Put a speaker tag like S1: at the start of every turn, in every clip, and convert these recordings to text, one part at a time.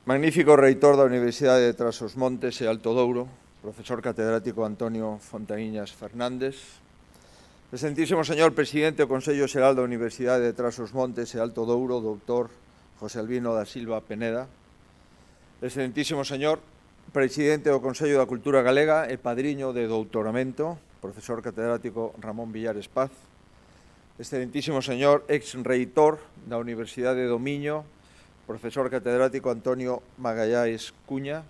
S1: Magnífico reitor da Universidade de Trás-os-Montes e Alto Douro, profesor catedrático Antonio Fontaíñas Fernández, excelentísimo señor presidente do Consello Xeral da Universidade de Trás-os-Montes e Alto Douro, doutor José Albino da Silva Peneda, excelentísimo señor presidente do Consello da Cultura Galega e padriño de doutoramento, profesor catedrático Ramón Villares Paz, excelentísimo señor ex-reitor da Universidade do Miño, profesor catedrático Antonio Magalláes Cuña,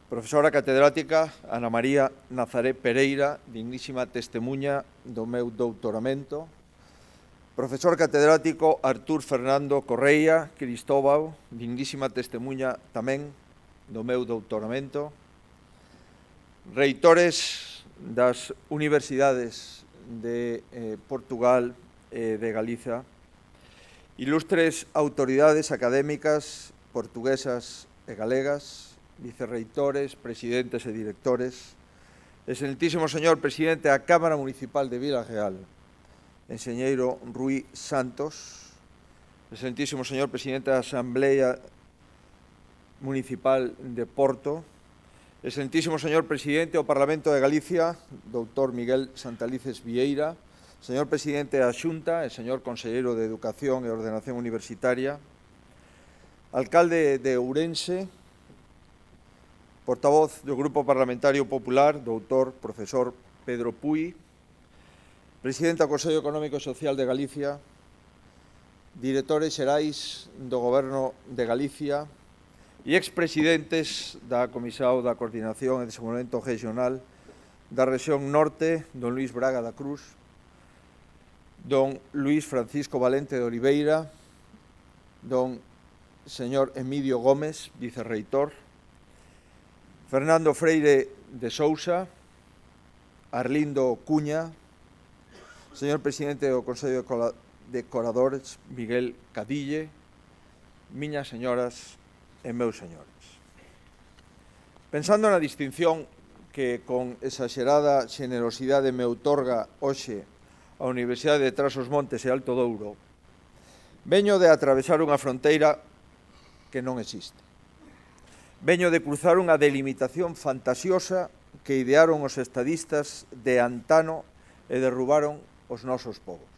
S1: profesora catedrática Ana María Nazaré Pereira, dignísima testemuña do meu doutoramento, profesor catedrático Artur Fernando Correia Cristóbal, dignísima testemuña tamén do meu doutoramento, reitores das universidades de Portugal e de Galiza, ilustres autoridades académicas portuguesas e galegas, vicerreitores, presidentes e directores, excelentísimo señor presidente da Cámara Municipal de Vila Real, enxeñeiro Rui Santos, excelentísimo señor presidente da Asamblea Municipal de Porto, excelentísimo señor presidente do Parlamento de Galicia, doutor Miguel Santalices Vieira, señor presidente da Xunta e señor conselleiro de Educación e Ordenación Universitaria, alcalde de Ourense, portavoz do Grupo Parlamentario Popular, doutor profesor Pedro Puy, presidente do Consello Económico e Social de Galicia, directores xerais do Goberno de Galicia e expresidentes da Comisión da Coordinación e Desenvolvemento Regional da Rexión Norte, don Luís Braga da Cruz, don Luís Francisco Valente de Oliveira, don señor Emilio Gómez, vicerreitor, Fernando Freire de Sousa, Arlindo Cuña, señor presidente do Consello de Coradores, Miguel Cadille, miñas señoras e meus señores. Pensando na distinción que con exagerada xenerosidade me outorga hoxe a Universidade de Trás-os-Montes e Alto Douro, veño de atravesar unha fronteira que non existe. Veño de cruzar unha delimitación fantasiosa que idearon os estadistas de antano e derrubaron os nosos povos.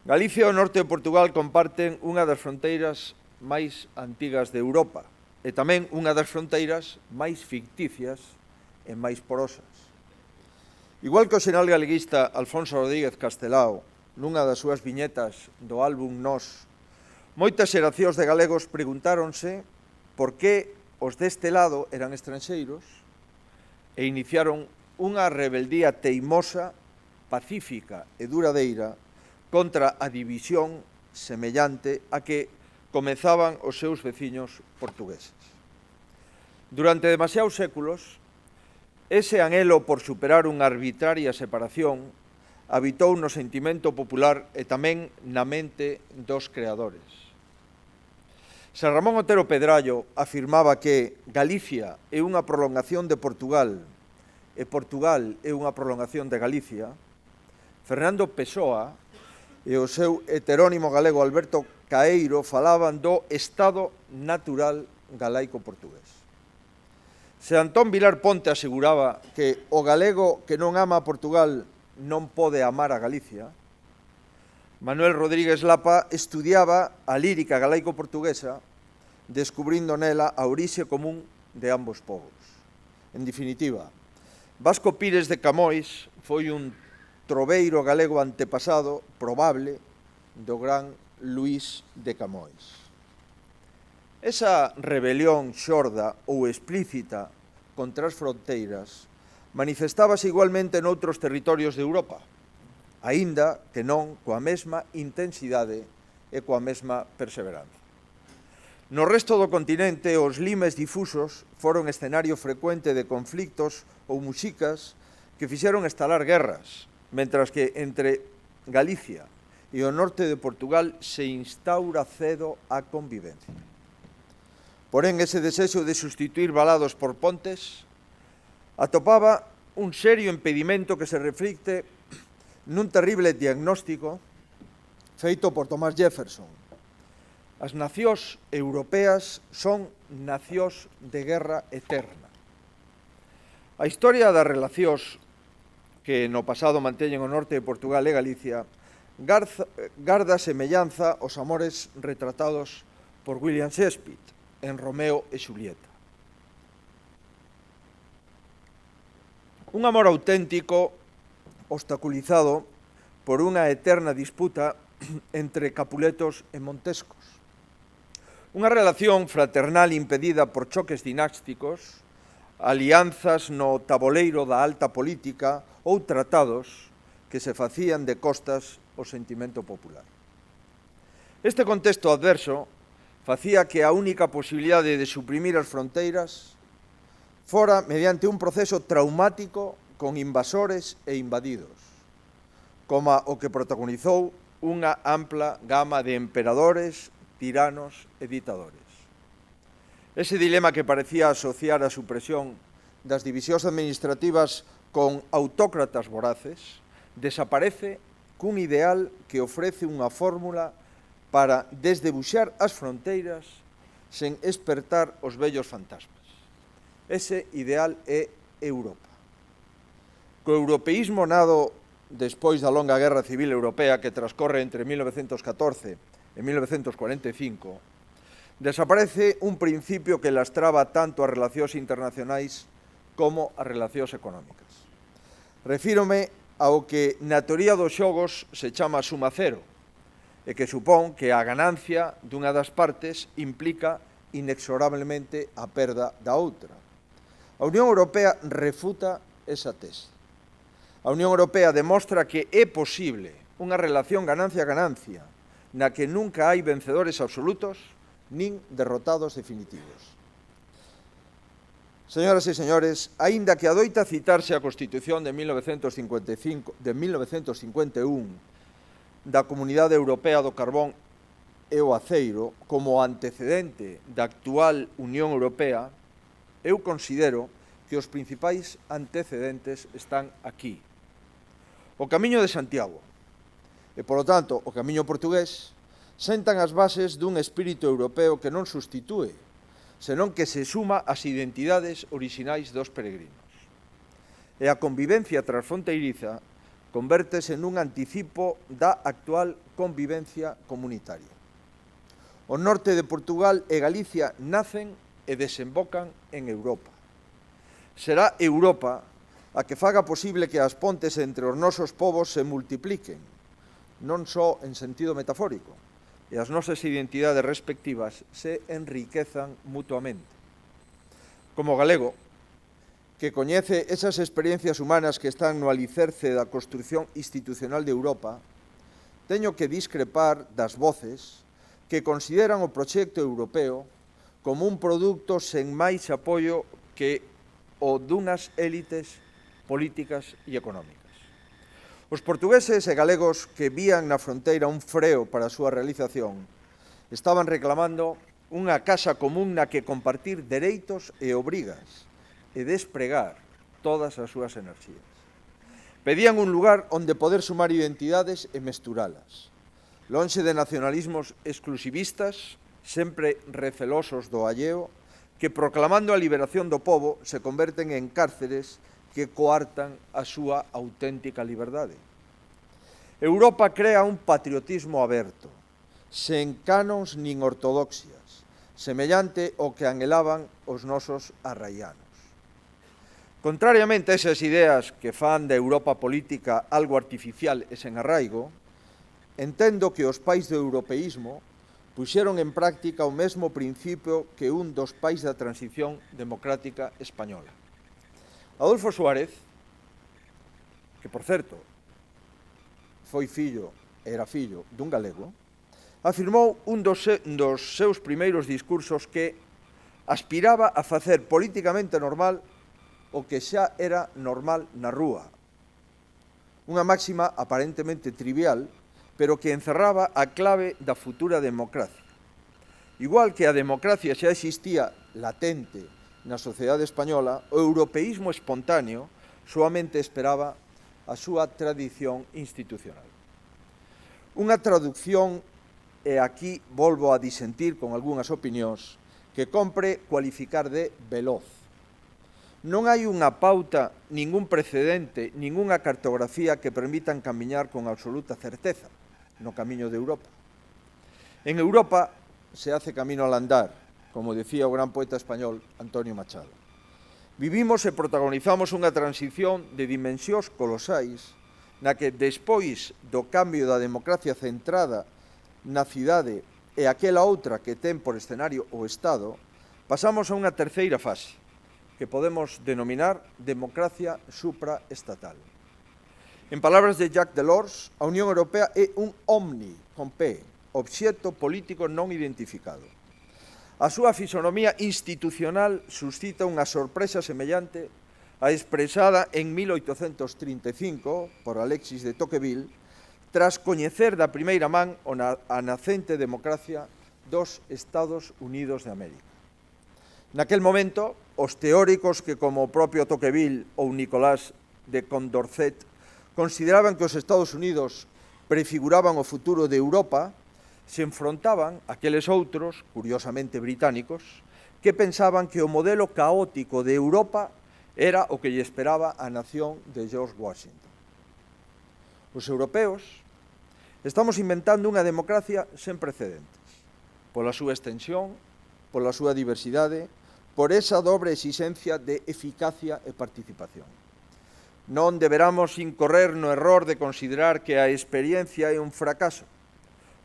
S1: Galicia e o norte de Portugal comparten unha das fronteiras máis antigas de Europa e tamén unha das fronteiras máis ficticias e máis porosas. Igual que o xeneral galeguista Alfonso Rodríguez Castelao, nunha das súas viñetas do álbum Nós, moitas xeracións de galegos preguntáronse por que os deste lado eran estranxeiros e iniciaron unha rebeldía teimosa, pacífica e duradeira contra a división semellante a que comezaban os seus veciños portugueses. Durante demasiados séculos, ese anhelo por superar unha arbitraria separación habitou no sentimento popular e tamén na mente dos creadores. San Ramón Otero Pedrallo afirmaba que Galicia é unha prolongación de Portugal e Portugal é unha prolongación de Galicia. Fernando Pessoa e o seu heterónimo galego Alberto Caeiro falaban do estado natural galaico-portugués. Se Antón Vilar Ponte aseguraba que o galego que non ama a Portugal non pode amar a Galicia, Manuel Rodríguez Lapa estudiaba a lírica galaico-portuguesa, descubrindo nela a orixe común de ambos povos. En definitiva, Vasco Pires de Camões foi un troveiro galego antepasado probable do gran Luís de Camões. Esa rebelión xorda ou explícita contra as fronteiras manifestábase igualmente noutros territorios de Europa, aínda que non coa mesma intensidade e coa mesma perseverancia. No resto do continente, os limes difusos foron escenario frecuente de conflictos ou muxicas que fixeron estalar guerras, mentras que entre Galicia e o norte de Portugal se instaura cedo a convivencia. Porén, ese desexo de sustituir valados por pontes atopaba un serio impedimento que se reflicte nun terrible diagnóstico feito por Thomas Jefferson, As nacións europeas son nacións de guerra eterna. A historia das relacións que no pasado manteñen o norte de Portugal e Galicia garda semellanza aos amores retratados por William Shakespeare en Romeo e Xulieta. Un amor auténtico obstaculizado por unha eterna disputa entre Capuletos e Montescos. Unha relación fraternal impedida por choques dinásticos, alianzas no taboleiro da alta política ou tratados que se facían de costas ao sentimento popular. Este contexto adverso facía que a única posibilidade de suprimir as fronteiras fora mediante un proceso traumático con invasores e invadidos, como o que protagonizou unha ampla gama de emperadores, tiranos e ditadores. Ese dilema que parecía asociar a supresión das divisións administrativas con autócratas voraces desaparece cun ideal que ofrece unha fórmula para desdebuxar as fronteiras sen espertar os vellos fantasmas. Ese ideal é Europa. Co europeísmo nado despois da longa Guerra Civil Europea que transcorre entre 1914 e 1945, desaparece un principio que lastraba tanto as relacións internacionais como as relacións económicas. Refírome ao que na teoría dos xogos se chama suma cero, e que supón que a ganancia dunha das partes implica inexorablemente a perda da outra. A Unión Europea refuta esa tese. A Unión Europea demostra que é posible unha relación ganancia-ganancia na que nunca hai vencedores absolutos nin derrotados definitivos. Señoras e señores, aínda que adoita citarse a Constitución de 1951 da Comunidade Europea do Carbón e o Aceiro como antecedente da actual Unión Europea, eu considero que os principais antecedentes están aquí. O Camiño de Santiago e, polo tanto, o Camiño portugués sentan as bases dun espírito europeo que non substitúe, senón que se suma ás identidades orixinais dos peregrinos. E a convivencia transfronteiriza convértese nun anticipo da actual convivencia comunitaria. O norte de Portugal e Galicia nacen e desembocan en Europa. Será Europa a que faga posible que as pontes entre os nosos povos se multipliquen, non só en sentido metafórico, e as nosas identidades respectivas se enriquezan mutuamente. Como galego, que coñece esas experiencias humanas que están no alicerce da construción institucional de Europa, teño que discrepar das voces que consideran o proxecto europeo como un produto sen máis apoio que o dunhas élites políticas e económicas. Os portugueses e galegos que vían na fronteira un freo para a súa realización estaban reclamando unha casa común na que compartir dereitos e obrigas e despregar todas as súas enerxías. Pedían un lugar onde poder sumar identidades e mesturalas, lonxe de nacionalismos exclusivistas, sempre recelosos do alleo, que proclamando a liberación do pobo se converten en cárceres que coartan a súa auténtica liberdade. Europa crea un patriotismo aberto, sen canons nin ortodoxias, semellante ao que anhelaban os nosos arraianos. Contrariamente a esas ideas que fan da Europa política algo artificial e sen arraigo, entendo que os pais do europeísmo puxeron en práctica o mesmo principio que un dos pais da transición democrática española. Adolfo Suárez, que, por certo, era fillo dun galego, afirmou un dos seus primeiros discursos que aspiraba a facer políticamente normal o que xa era normal na rúa. Unha máxima aparentemente trivial, pero que encerraba a clave da futura democracia. Igual que a democracia xa existía latente na sociedade española, o europeísmo espontáneo soamente esperaba a súa tradición institucional. Unha traducción e aquí volvo a disentir con algunhas opinións, que compre cualificar de veloz. Non hai unha pauta, ningún precedente, ningunha cartografía que permitan camiñar con absoluta certeza no camiño de Europa. En Europa se hace camino al andar, como decía o gran poeta español Antonio Machado. Vivimos e protagonizamos unha transición de dimensións colosais na que, despois do cambio da democracia centrada na cidade e aquela outra que ten por escenario o Estado, pasamos a unha terceira fase, que podemos denominar democracia supraestatal. En palabras de Jacques Delors, a Unión Europea é un omni, con P, obxecto político non identificado. A súa fisonomía institucional suscita unha sorpresa semellante a expresada en 1835 por Alexis de Tocqueville, tras coñecer da primeira man a nacente democracia dos Estados Unidos de América. Naquel momento, os teóricos que, como o propio Tocqueville ou Nicolás de Condorcet, consideraban que os Estados Unidos prefiguraban o futuro de Europa, se enfrontaban aqueles outros, curiosamente británicos, que pensaban que o modelo caótico de Europa era o que lle esperaba a nación de George Washington. Os europeos estamos inventando unha democracia sen precedentes, pola súa extensión, pola súa diversidade, por esa dobre exigencia de eficacia e participación. Non deberamos incorrer no error de considerar que a experiencia é un fracaso,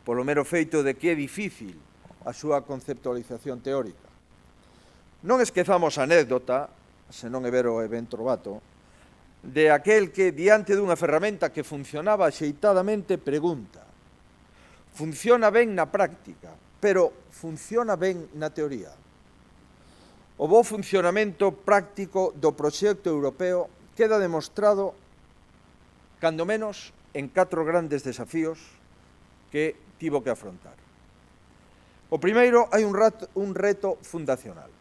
S1: polo mero feito de que é difícil a súa conceptualización teórica. Non esquezamos a anécdota, se non é ver o evento trovato, de aquel que, diante dunha ferramenta que funcionaba axeitadamente, pregunta: funciona ben na práctica, pero funciona ben na teoría? O bo funcionamento práctico do proxecto europeo queda demostrado, cando menos, en 4 grandes desafíos que tivo que afrontar. O primeiro, hai un reto fundacional,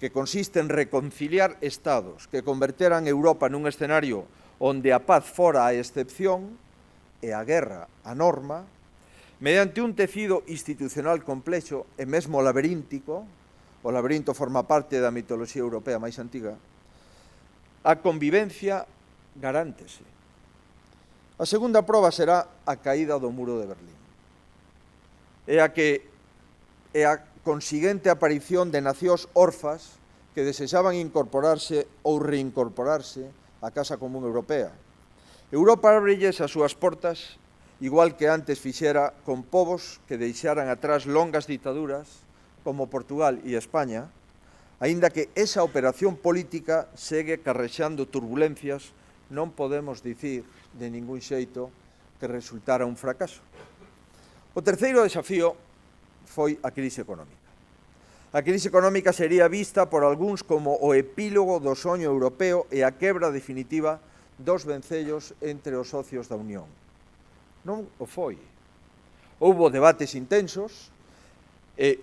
S1: que consiste en reconciliar estados que converteran Europa nun escenario onde a paz fora a excepción e a guerra a norma, mediante un tecido institucional complexo e mesmo laberíntico. O laberinto forma parte da mitoloxía europea máis antiga. A convivencia garántese. A segunda proba será a caída do muro de Berlín. É a consiguiente aparición de nacións orfas que desexaban incorporarse ou reincorporarse á Casa Común Europea. Europa ábrelles as súas portas, igual que antes fixera con povos que deixaran atrás longas ditaduras, como Portugal e España, aínda que esa operación política segue carrexando turbulencias, non podemos dicir de ningún xeito que resultara un fracaso. O terceiro desafío foi a crise económica. A crise económica sería vista por algúns como o epílogo do soño europeo e a quebra definitiva dos vencellos entre os socios da Unión. Non o foi. Houbo debates intensos,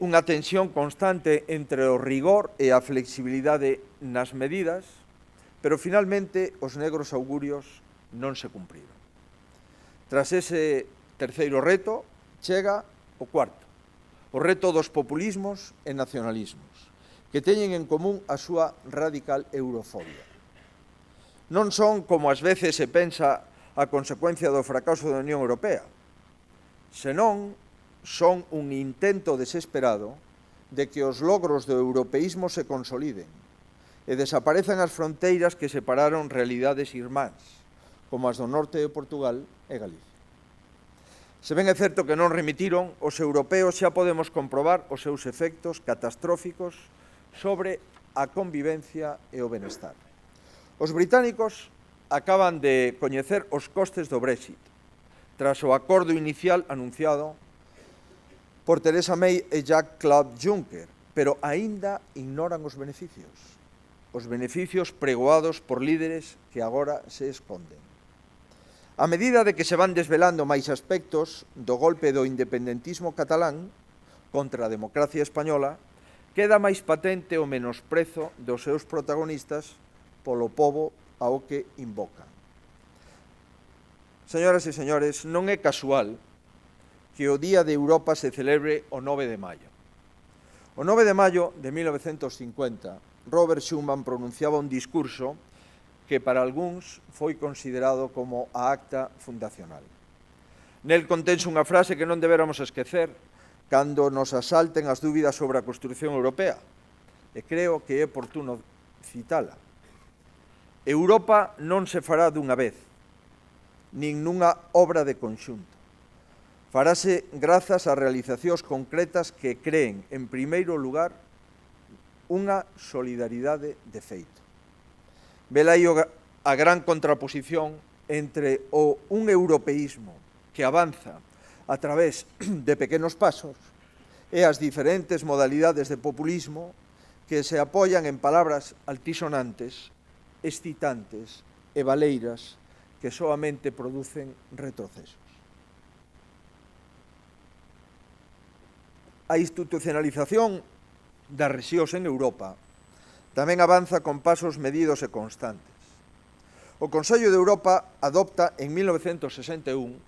S1: unha tensión constante entre o rigor e a flexibilidade nas medidas, pero finalmente os negros augurios non se cumpriron. Tras ese terceiro reto, chega o cuarto, o reto dos populismos e nacionalismos, que teñen en común a súa radical eurofobia. Non son, como ás veces se pensa, a consecuencia do fracaso da Unión Europea, senón son un intento desesperado de que os logros do europeísmo se consoliden e desaparezan as fronteiras que separaron realidades irmáns, como as do norte de Portugal e Galicia. Se ben é certo que non remitiron, os europeos xa podemos comprobar os seus efectos catastróficos sobre a convivencia e o benestar. Os británicos acaban de coñecer os costes do Brexit, tras o acordo inicial anunciado por Theresa May e Jean-Claude Juncker, pero aínda ignoran os beneficios pregoados por líderes que agora se esconden. A medida de que se van desvelando máis aspectos do golpe do independentismo catalán contra a democracia española, queda máis patente o menosprezo dos seus protagonistas polo pobo ao que invocan. Señoras e señores, non é casual, que o Día de Europa se celebre o 9 de maio. O 9 de maio de 1950, Robert Schuman pronunciaba un discurso que para algúns foi considerado como a acta fundacional. Nel contense unha frase que non deberamos esquecer cando nos asalten as dúbidas sobre a construción europea, e creo que é oportuno citala. Europa non se fará dunha vez, nin nunha obra de conxunto. Farase grazas a realizacións concretas que creen, en primeiro lugar, unha solidaridade de feito. Velaí a gran contraposición entre un europeísmo que avanza a través de pequenos pasos e as diferentes modalidades de populismo que se apoian en palabras altisonantes, excitantes e baleiras que soamente producen retrocesos. A institucionalización das rexións en Europa tamén avanza con pasos medidos e constantes. O Consello de Europa adopta en 1961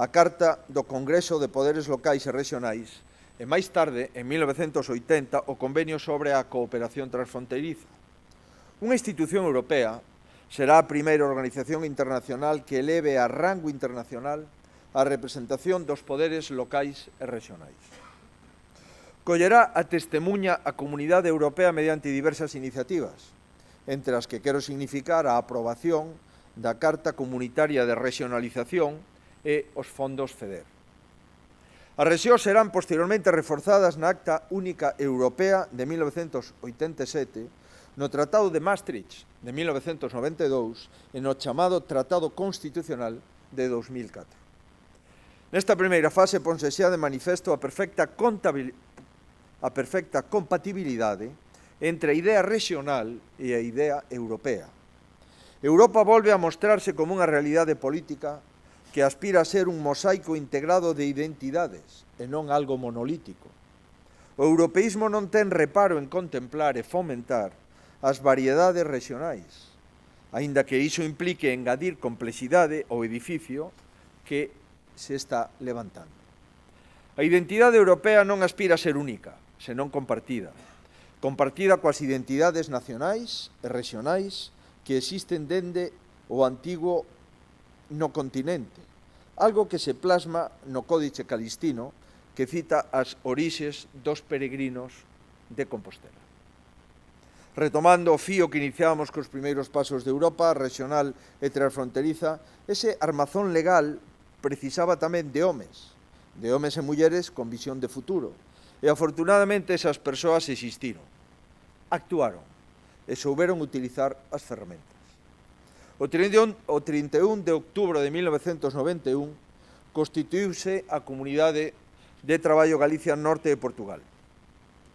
S1: a Carta do Congreso de Poderes Locais e Regionais e máis tarde, en 1980, o Convenio sobre a Cooperación Transfronteiriza. Unha institución europea será a primeira organización internacional que eleve a rango internacional a representación dos poderes locais e regionais. Collerá a testemuña a Comunidade Europea mediante diversas iniciativas, entre as que quero significar a aprobación da Carta Comunitaria de Regionalización e os fondos FEDER. As rexións serán posteriormente reforzadas na Acta Única Europea de 1987, no Tratado de Maastricht de 1992 e no chamado Tratado Constitucional de 2004. Nesta primeira fase ponse xa de manifesto a perfecta compatibilidade entre a idea regional e a idea europea. Europa volve a mostrarse como unha realidade política que aspira a ser un mosaico integrado de identidades e non algo monolítico. O europeísmo non ten reparo en contemplar e fomentar as variedades regionais, aínda que iso implique engadir complexidade ao edificio que se está levantando. A identidade europea non aspira a ser única, senón compartida coas identidades nacionais e regionais que existen dende o antigo no continente, algo que se plasma no Códice Calistino que cita as orixes dos peregrinos de Compostela. Retomando o fío que iniciábamos cos primeiros pasos de Europa, regional e transfronteriza, ese armazón legal precisaba tamén de homes e mulleres con visión de futuro. E afortunadamente esas persoas existiron, actuaron e souberon utilizar as ferramentas. O 31 de outubro de 1991 constituíuse a Comunidade de Traballo Galicia Norte de Portugal,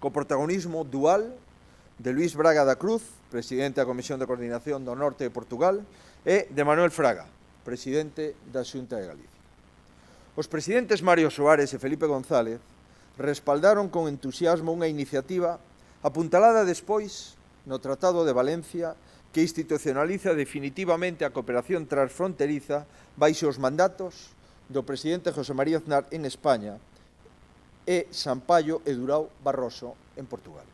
S1: co protagonismo dual de Luís Braga da Cruz, presidente da Comisión de Coordinación do Norte de Portugal, e de Manuel Fraga, presidente da Xunta de Galicia. Os presidentes Mario Soares e Felipe González respaldaron con entusiasmo unha iniciativa apuntalada despois no Tratado de Valencia que institucionaliza definitivamente a cooperación transfronteriza baixo os mandatos do presidente José María Aznar en España e Sampaio e Durão Barroso en Portugal.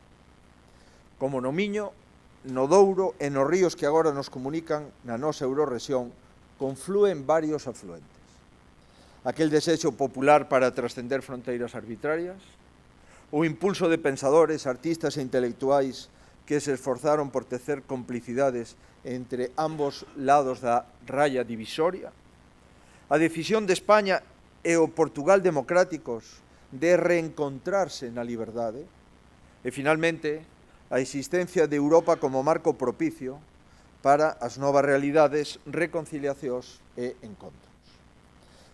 S1: Como no Miño, no Douro e nos ríos que agora nos comunican na nosa eurorrexión, conflúen varios afluentes. Aquel desexo popular para trascender fronteiras arbitrarias, o impulso de pensadores, artistas e intelectuais que se esforzaron por tecer complicidades entre ambos lados da raya divisoria, a decisión de España e o Portugal democráticos de reencontrarse na liberdade, e, finalmente, a existencia de Europa como marco propicio para as novas realidades, reconciliacións e encontros.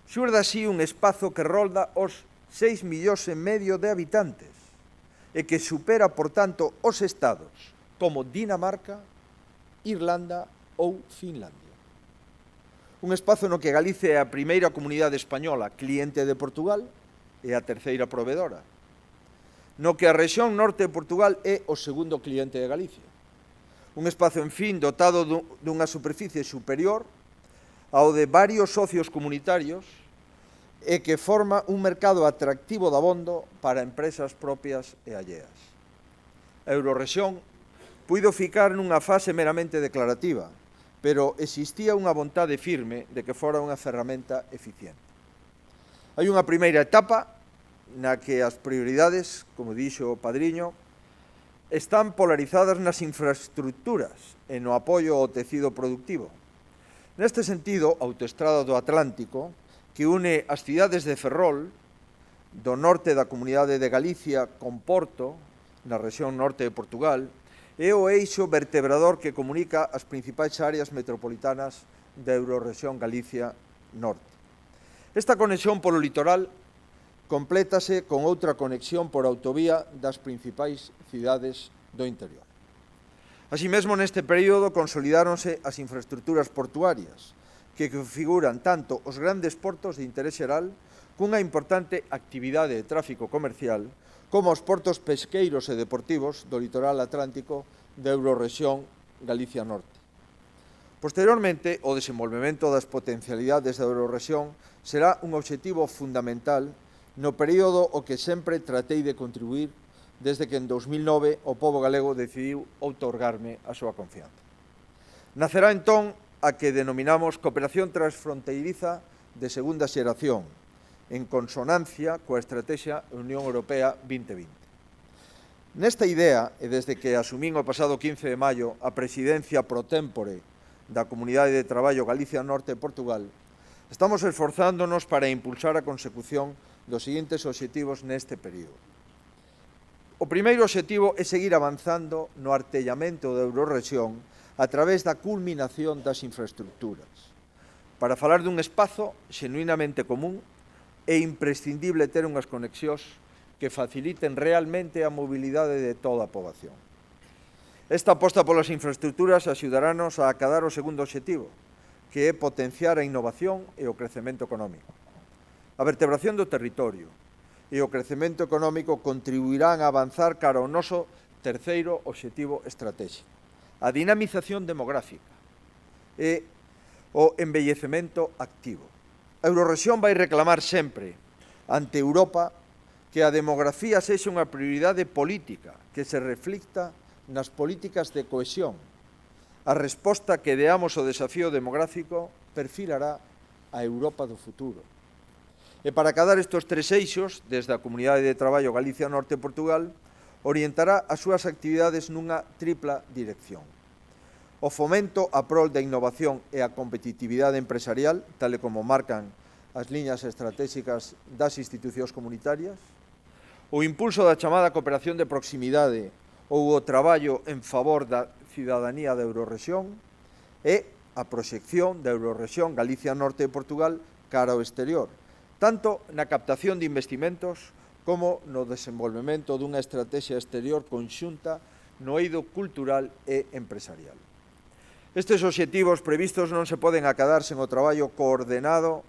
S1: Xurde así un espazo que rolda os 6,5 millóns de habitantes e que supera, por tanto, os estados como Dinamarca, Irlanda ou Finlandia. Un espazo no que Galicia é a primeira comunidade española cliente de Portugal e a terceira provedora, no que a rexión norte de Portugal é o segundo cliente de Galicia. Un espazo, en fin, dotado dunha superficie superior ao de varios socios comunitarios e que forma un mercado atractivo dabondo para empresas propias e alleas. A Eurorrexión puido ficar nunha fase meramente declarativa, pero existía unha vontade firme de que fora unha ferramenta eficiente. Hai unha primeira etapa na que as prioridades, como dixo o padriño, están polarizadas nas infraestructuras e no apoio ao tecido productivo. Neste sentido, a Autoestrada do Atlántico, que une as cidades de Ferrol, do norte da Comunidade de Galicia con Porto, na rexión norte de Portugal, é o eixo vertebrador que comunica as principais áreas metropolitanas da Eurorrexión Galicia Norte. Esta conexión polo litoral complétase con outra conexión por autovía das principais cidades do interior. Así mesmo, neste período consolidáronse as infraestructuras portuarias, que configuran tanto os grandes portos de interés xeral cunha importante actividade de tráfico comercial como os portos pesqueiros e deportivos do litoral atlántico da Eurorrexión Galicia Norte. Posteriormente, o desenvolvemento das potencialidades da Eurorrexión será un obxectivo fundamental no período ao que sempre tratei de contribuir desde que en 2009 o pobo galego decidiu outorgarme a súa confianza. Nacerá entón a que denominamos cooperación transfronteiriza de segunda xeración, en consonancia coa Estrategia Unión Europea 2020. Nesta idea, e desde que asumín o pasado 15 de maio a presidencia pro tempore da Comunidade de Traballo Galicia Norte de Portugal, estamos esforzándonos para impulsar a consecución dos seguintes obxectivos neste período. O primeiro obxectivo é seguir avanzando no artellamento da Eurorrexión a través da culminación das infraestructuras. Para falar dun espazo xenuinamente común, é imprescindible ter unhas conexións que faciliten realmente a mobilidade de toda a poboación. Esta aposta polas infraestructuras axudarános a acadar o segundo obxectivo, que é potenciar a innovación e o crecemento económico. A vertebración do territorio e o crecemento económico contribuirán a avanzar cara ao noso terceiro obxectivo estratégico, a dinamización demográfica e o envellecemento activo. A Eurorrexión vai reclamar sempre ante Europa que a demografía sexa unha prioridade política que se reflicta nas políticas de cohesión. A resposta que deamos ao desafío demográfico perfilará a Europa do futuro. E para acadar estes tres eixos, desde a Comunidade de Traballo Galicia Norte de Portugal, orientará as súas actividades nunha tripla dirección. O fomento a prol da innovación e a competitividade empresarial, tal e como marcan as liñas estratégicas das institucións comunitarias, o impulso da chamada cooperación de proximidade ou o traballo en favor da cidadanía da Eurorrexión e a proxección da Eurorrexión Galicia Norte de Portugal cara ao exterior, tanto na captación de investimentos como no desenvolvemento dunha estrategia exterior conxunta no eido cultural e empresarial. Estes obxectivos previstos non se poden acadar sen o traballo coordenado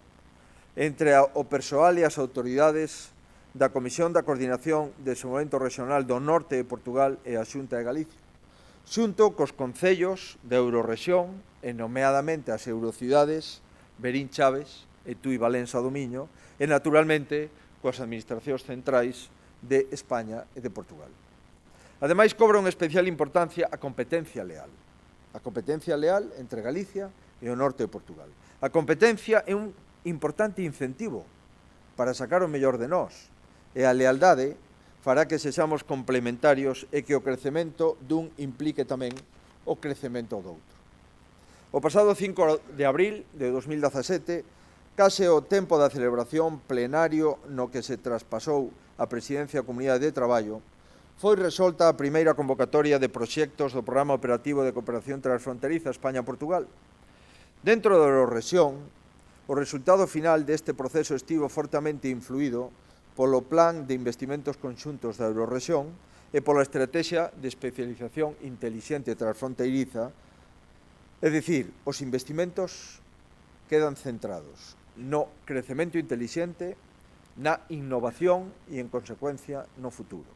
S1: entre o persoal e as autoridades da Comisión da Coordinación de Desenvolvemento Regional do Norte de Portugal e a Xunta de Galicia, xunto cos concellos de Eurorrexión e nomeadamente as eurocidades Verín Chaves e Tui Valença do Miño e, naturalmente, coas administracións centrais de España e de Portugal. Ademais, cobra unha especial importancia a competencia leal. A competencia leal entre Galicia e o norte de Portugal. A competencia é un importante incentivo para sacar o mellor de nós, e a lealdade fará que sexamos complementarios e que o crecemento dun implique tamén o crecemento do outro. O pasado 5 de abril de 2017, case o tempo da celebración plenario no que se traspasou a presidencia da Comunidade de Traballo, foi resolta a primeira convocatoria de proxectos do Programa Operativo de Cooperación Transfronteriza España-Portugal. Dentro da Eurorrexión, o resultado final deste proceso estivo fortemente influído polo Plan de Investimentos Conxuntos da Eurorrexión e pola Estrategia de Especialización Intelixente Transfronteiriza, é dicir, os investimentos quedan centrados no crecemento intelixente, na innovación e, en consecuencia, no futuro.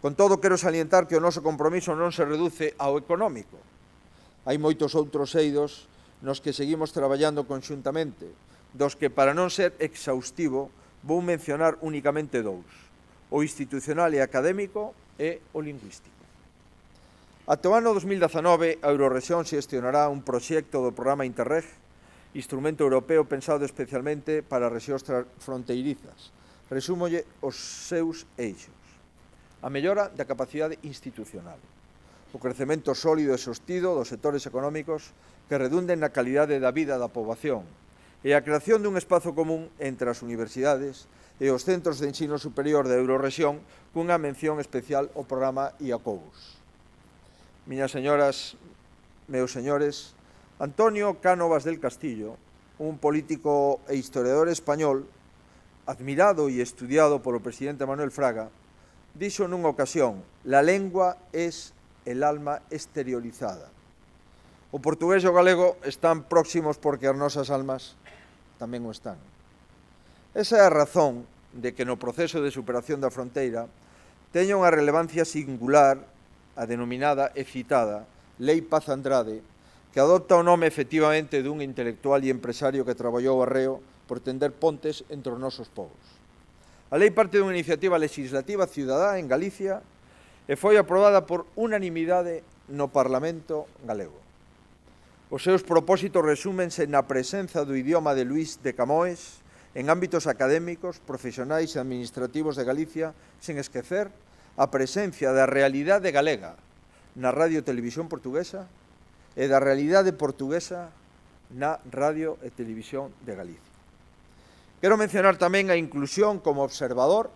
S1: Con todo, quero salientar que o noso compromiso non se reduce ao económico. Hai moitos outros eidos nos que seguimos traballando conxuntamente, dos que, para non ser exhaustivo, vou mencionar únicamente dous: o institucional e académico e o lingüístico. Ata o ano 2019, a Eurorrexión xestionará un proxecto do programa Interreg, instrumento europeo pensado especialmente para rexións fronteirizas. Resúmolle os seus eixos: a mellora da capacidade institucional, o crecemento sólido e sostido dos sectores económicos que redunden na calidade da vida da poboación e a creación dun espazo común entre as universidades e os centros de ensino superior da Eurorrexión cunha mención especial ao programa IACOBUS. Miñas señoras, meus señores, Antonio Cánovas del Castillo, un político e historiador español admirado e estudiado polo presidente Manuel Fraga, dixo nunha ocasión: la lengua es el alma exteriorizada. O portugués e o galego están próximos porque as nosas almas tamén o están. Esa é a razón de que no proceso de superación da fronteira teña unha relevancia singular a denominada e citada Lei Paz Andrade, que adopta o nome efectivamente dun intelectual e empresario que traballou arreo por tender pontes entre os nosos povos. A lei parte dunha iniciativa legislativa cidadá en Galicia e foi aprobada por unanimidade no Parlamento galego. Os seus propósitos resúmense na presenza do idioma de Luís de Camões en ámbitos académicos, profesionais e administrativos de Galicia, sen esquecer a presencia da realidade galega na radio e televisión portuguesa e da realidade portuguesa na radio e televisión de Galicia. Quero mencionar tamén a inclusión como observador,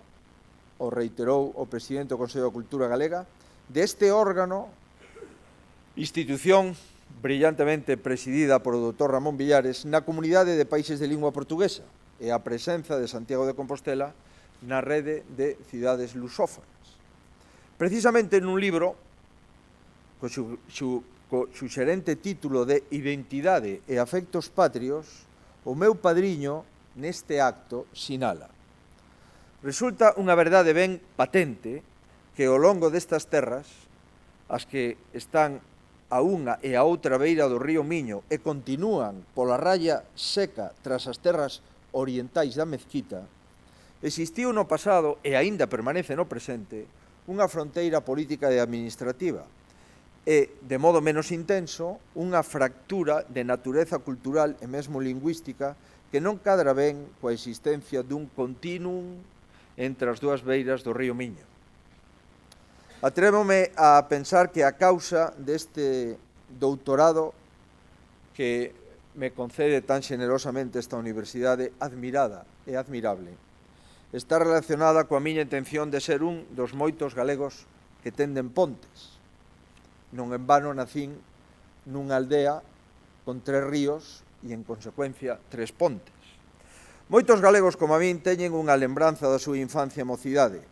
S1: o reiterou o presidente do Consello da Cultura Galega, deste órgano, institución brillantemente presidida por o Dr. Ramón Villares, na comunidade de países de lingua portuguesa e a presenza de Santiago de Compostela na rede de cidades lusófonas. Precisamente nun libro, co suxerente título de Identidade e afectos patrios, o meu padriño neste acto sinala: resulta unha verdade ben patente que ao longo destas terras, as que están a unha e a outra beira do río Miño e continúan pola raya seca tras as terras orientais da Mezquita, existiu no pasado e aínda permanece no presente unha fronteira política e administrativa e, de modo menos intenso, unha fractura de natureza cultural e mesmo lingüística que non cadra ben coa existencia dun continuum entre as dúas beiras do río Miño. Atrévome a pensar que a causa deste doutorado que me concede tan xenerosamente esta universidade admirada e admirable está relacionada coa miña intención de ser un dos moitos galegos que tenden pontes. Non en vano nacín nunha aldea con 3 ríos e, en consecuencia, 3 pontes. Moitos galegos como a min teñen unha lembranza da súa infancia e mocidade.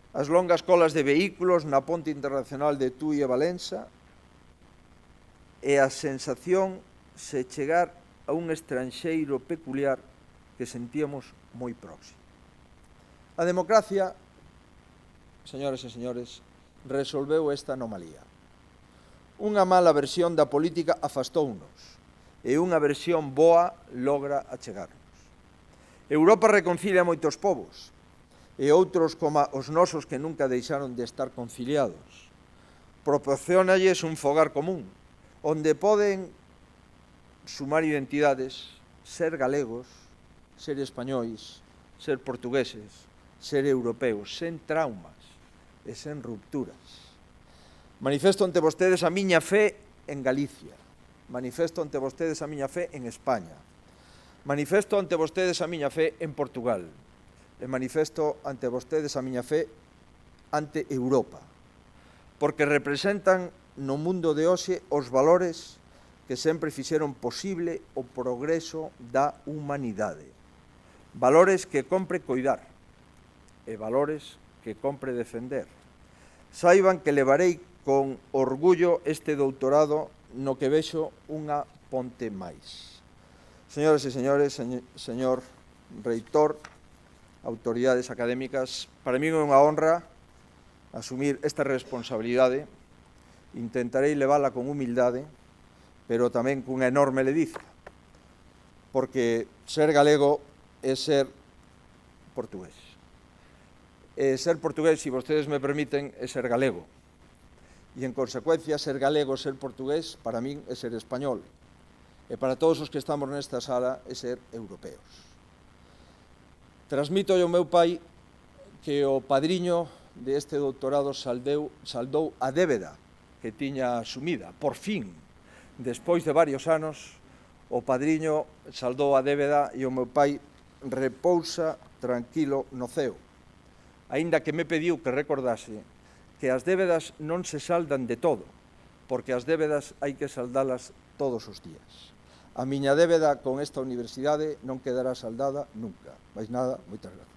S1: As longas colas de vehículos na ponte internacional de Tui e Valença e a sensación se chegar a un estranxeiro peculiar que sentíamos moi próximo. A democracia, señoras e señores, resolveu esta anomalía. Unha mala versión da política afastounos e unha versión boa logra achegarnos. Europa reconcilia moitos povos e outros como os nosos que nunca deixaron de estar conciliados. Proporciónalles un fogar común, onde poden sumar identidades, ser galegos, ser españois, ser portugueses, ser europeos, sen traumas e sen rupturas. Manifesto ante vostedes a miña fe en Galicia, manifesto ante vostedes a miña fe en España, manifesto ante vostedes a miña fe en Portugal, e manifesto ante vostedes a miña fe ante Europa, porque representan no mundo de hoxe os valores que sempre fixeron posible o progreso da humanidade. Valores que compre coidar e valores que compre defender. Saiban que levarei con orgullo este doutorado no que vexo unha ponte máis. Señoras e señores, señor reitor, autoridades académicas, para mí é unha honra asumir esta responsabilidade. Intentarei levala con humildade, pero tamén cunha enorme ledicia. porque ser galego é ser portugués. Ser portugués, si vostedes me permiten, é ser galego. E, en consecuencia, ser galego, ser portugués, para min é ser español. E para todos os que estamos nesta sala é ser europeos. Transmito ao meu pai que o padriño deste doutorado saldou a débeda que tiña asumida, por fin, despois de varios anos, o padriño saldou a débeda e o meu pai repousa tranquilo no ceo, aínda que me pediu que recordase que as débedas non se saldan de todo, porque as débedas hai que saldalas todos os días. A miña débeda con esta universidade non quedará saldada nunca. Mais nada, moitas grazas.